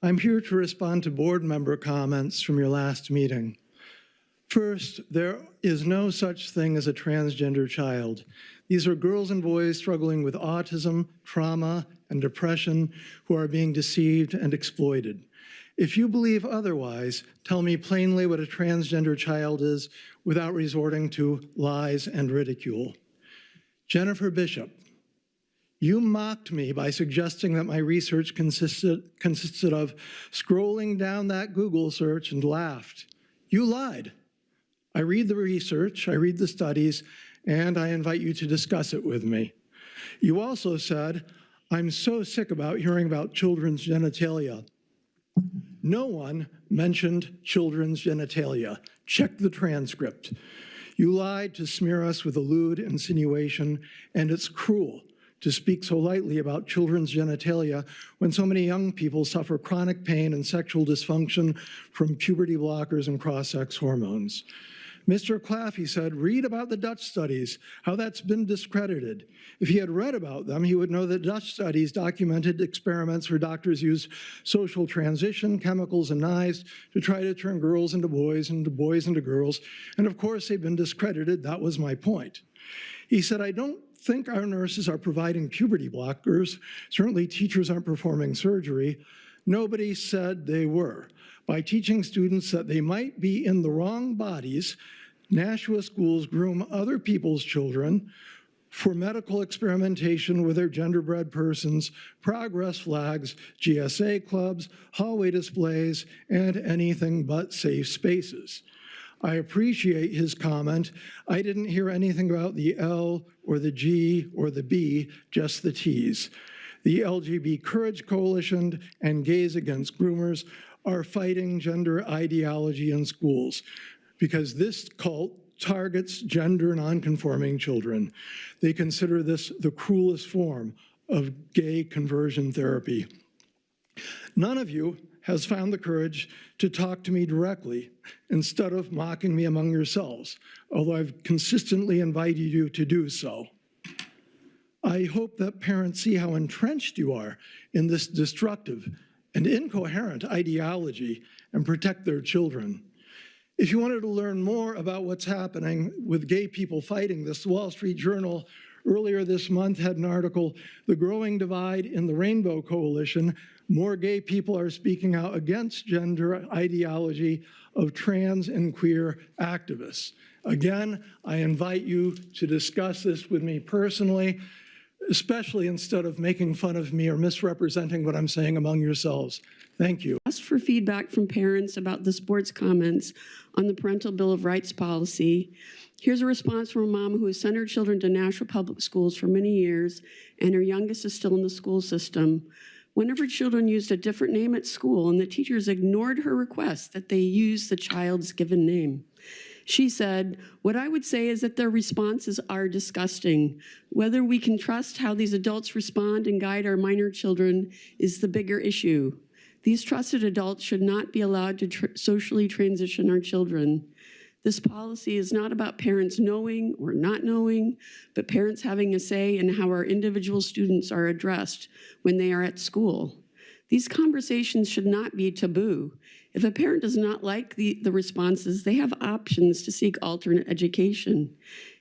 I'm here to respond to board member comments from your last meeting. First, there is no such thing as a transgender child. These are girls and boys struggling with autism, trauma, and depression who are being deceived and exploited. If you believe otherwise, tell me plainly what a transgender child is without resorting to lies and ridicule. Jennifer Bishop, you mocked me by suggesting that my research consisted of scrolling down that Google search and laughed. You lied. I read the research, I read the studies, and I invite you to discuss it with me. You also said, I'm so sick about hearing about children's genitalia. No one mentioned children's genitalia. Check the transcript. You lied to smear us with a lewd insinuation, and it's cruel to speak so lightly about children's genitalia when so many young people suffer chronic pain and sexual dysfunction from puberty blockers and cross-sex hormones. Mr. Claffey said, read about the Dutch studies, how that's been discredited. If he had read about them, he would know that Dutch studies documented experiments where doctors used social transition, chemicals, and knives to try to turn girls into boys and boys into girls. And of course, they've been discredited. That was my point. He said, I don't think our nurses are providing puberty blockers. Certainly teachers aren't performing surgery. Nobody said they were. By teaching students that they might be in the wrong bodies, Nashua schools groom other people's children for medical experimentation with their genderbread persons, progress flags, GSA clubs, hallway displays, and anything but safe spaces. I appreciate his comment. I didn't hear anything about the L or the G or the B, just the T's. The LGB Courage Coalition and Gays Against Groomers are fighting gender ideology in schools because this cult targets gender nonconforming children. They consider this the cruelest form of gay conversion therapy. None of you has found the courage to talk to me directly instead of mocking me among yourselves, although I've consistently invited you to do so. I hope that parents see how entrenched you are in this destructive and incoherent ideology and protect their children. If you wanted to learn more about what's happening with gay people fighting this, the Wall Street Journal earlier this month had an article, The Growing Divide in the Rainbow Coalition. More gay people are speaking out against gender ideology of trans and queer activists. Again, I invite you to discuss this with me personally, especially instead of making fun of me or misrepresenting what I'm saying among yourselves. Thank you. Asked for feedback from parents about this board's comments on the Parental Bill of Rights policy. Here's a response from a mom who has sent her children to Nashua Public Schools for many years, and her youngest is still in the school system. One of her children used a different name at school, and the teachers ignored her request that they use the child's given name. She said, what I would say is that their responses are disgusting. Whether we can trust how these adults respond and guide our minor children is the bigger issue. These trusted adults should not be allowed to socially transition our children. This policy is not about parents knowing or not knowing, but parents having a say in how our individual students are addressed when they are at school. These conversations should not be taboo. If a parent does not like the responses, they have options to seek alternate education.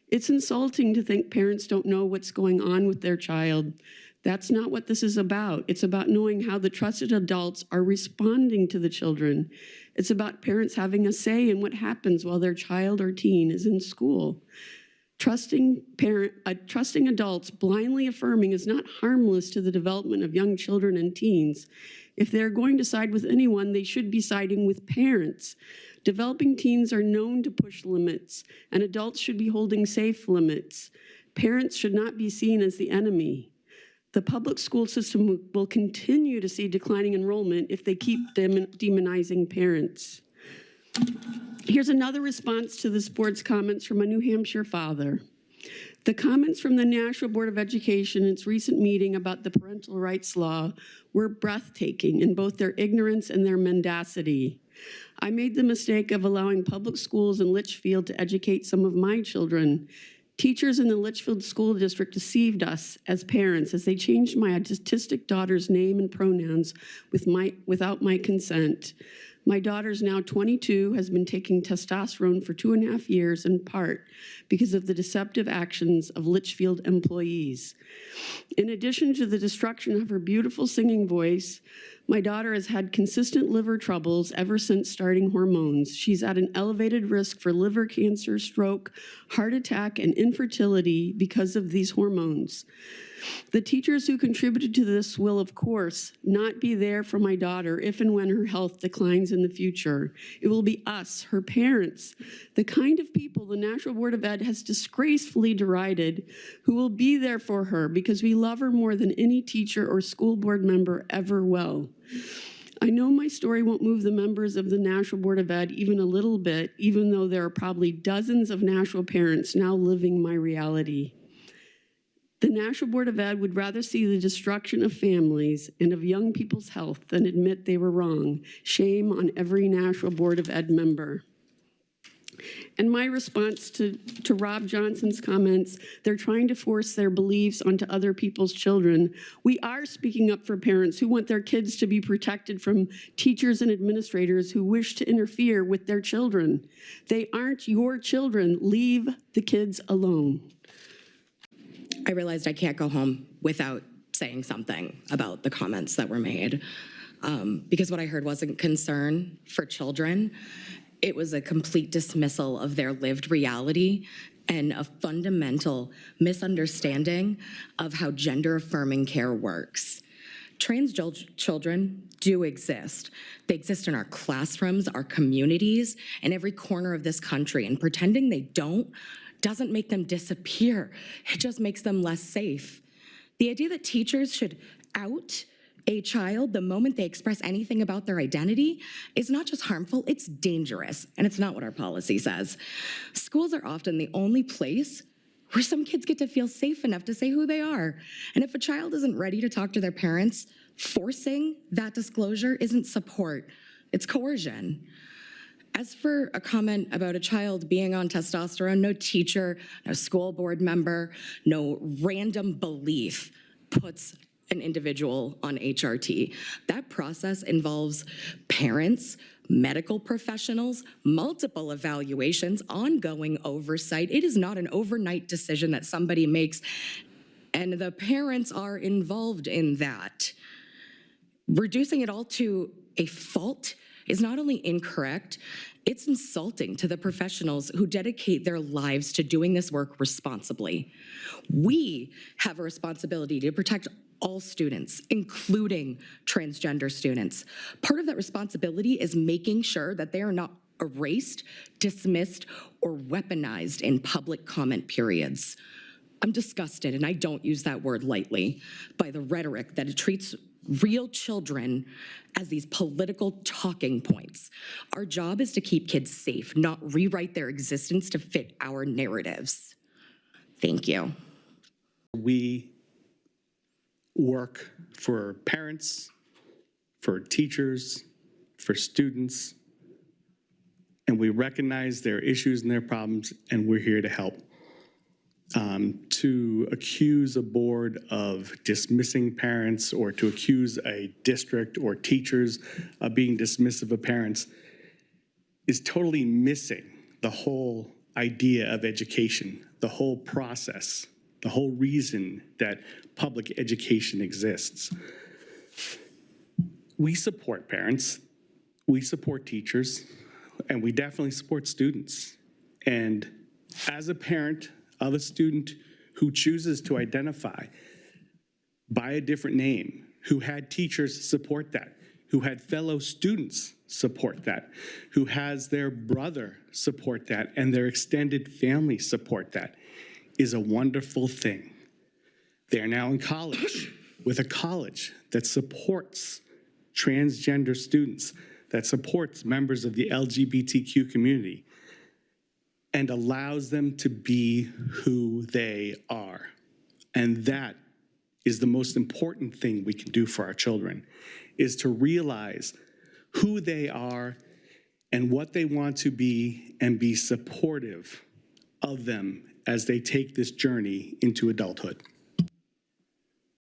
It's insulting to think parents don't know what's going on with their child. That's not what this is about. It's about knowing how the trusted adults are responding to the children. It's about parents having a say in what happens while their child or teen is in school. Trusting adults blindly affirming is not harmless to the development of young children and teens. If they're going to side with anyone, they should be siding with parents. Developing teens are known to push limits, and adults should be holding safe limits. Parents should not be seen as the enemy. The public school system will continue to see declining enrollment if they keep demonizing parents. Here's another response to this board's comments from a New Hampshire father. The comments from the Nashua Board of Education in its recent meeting about the parental rights law were breathtaking in both their ignorance and their mendacity. I made the mistake of allowing public schools in Litchfield to educate some of my children. Teachers in the Litchfield School District deceived us as parents as they changed my autistic daughter's name and pronouns without my consent. My daughter's now 22, has been taking testosterone for 2.5 years, in part because of the deceptive actions of Litchfield employees. In addition to the destruction of her beautiful singing voice, my daughter has had consistent liver troubles ever since starting hormones. She's at an elevated risk for liver cancer, stroke, heart attack, and infertility because of these hormones. The teachers who contributed to this will, of course, not be there for my daughter if and when her health declines in the future. It will be us, her parents, the kind of people the Nashua Board of Ed has disgracefully derided, who will be there for her because we love her more than any teacher or school board member ever will. I know my story won't move the members of the Nashua Board of Ed even a little bit, even though there are probably dozens of Nashua parents now living my reality. The Nashua Board of Ed would rather see the destruction of families and of young people's health than admit they were wrong. Shame on every Nashua Board of Ed member. And my response to Rob Johnson's comments, they're trying to force their beliefs onto other people's children. We are speaking up for parents who want their kids to be protected from teachers and administrators who wish to interfere with their children. They aren't your children. Leave the kids alone. I realized I can't go home without saying something about the comments that were made, because what I heard wasn't concern for children. It was a complete dismissal of their lived reality and a fundamental misunderstanding of how gender-affirming care works. Trans children do exist. They exist in our classrooms, our communities, and every corner of this country, and pretending they don't doesn't make them disappear. It just makes them less safe. The idea that teachers should out a child the moment they express anything about their identity is not just harmful, it's dangerous, and it's not what our policy says. Schools are often the only place where some kids get to feel safe enough to say who they are. And if a child isn't ready to talk to their parents, forcing that disclosure isn't support, it's coercion. As for a comment about a child being on testosterone, no teacher, no school board member, no random belief puts an individual on HRT. That process involves parents, medical professionals, multiple evaluations, ongoing oversight. It is not an overnight decision that somebody makes, and the parents are involved in that. Reducing it all to a fault is not only incorrect, it's insulting to the professionals who dedicate their lives to doing this work responsibly. We have a responsibility to protect all students, including transgender students. Part of that responsibility is making sure that they are not erased, dismissed, or weaponized in public comment periods. I'm disgusted, and I don't use that word lightly, by the rhetoric that it treats real children as these political talking points. Our job is to keep kids safe, not rewrite their existence to fit our narratives. Thank you. We work for parents, for teachers, for students, and we recognize their issues and their problems, and we're here to help. To accuse a board of dismissing parents or to accuse a district or teachers of being dismissive of parents is totally missing the whole idea of education, the whole process, the whole reason that public education exists. We support parents, we support teachers, and we definitely support students. And as a parent of a student who chooses to identify by a different name, who had teachers support that, who had fellow students support that, who has their brother support that, and their extended family support that, is a wonderful thing. They are now in college with a college that supports transgender students, that supports members of the LGBTQ community, and allows them to be who they are. And that is the most important thing we can do for our children, is to realize who they are and what they want to be and be supportive of them as they take this journey into adulthood.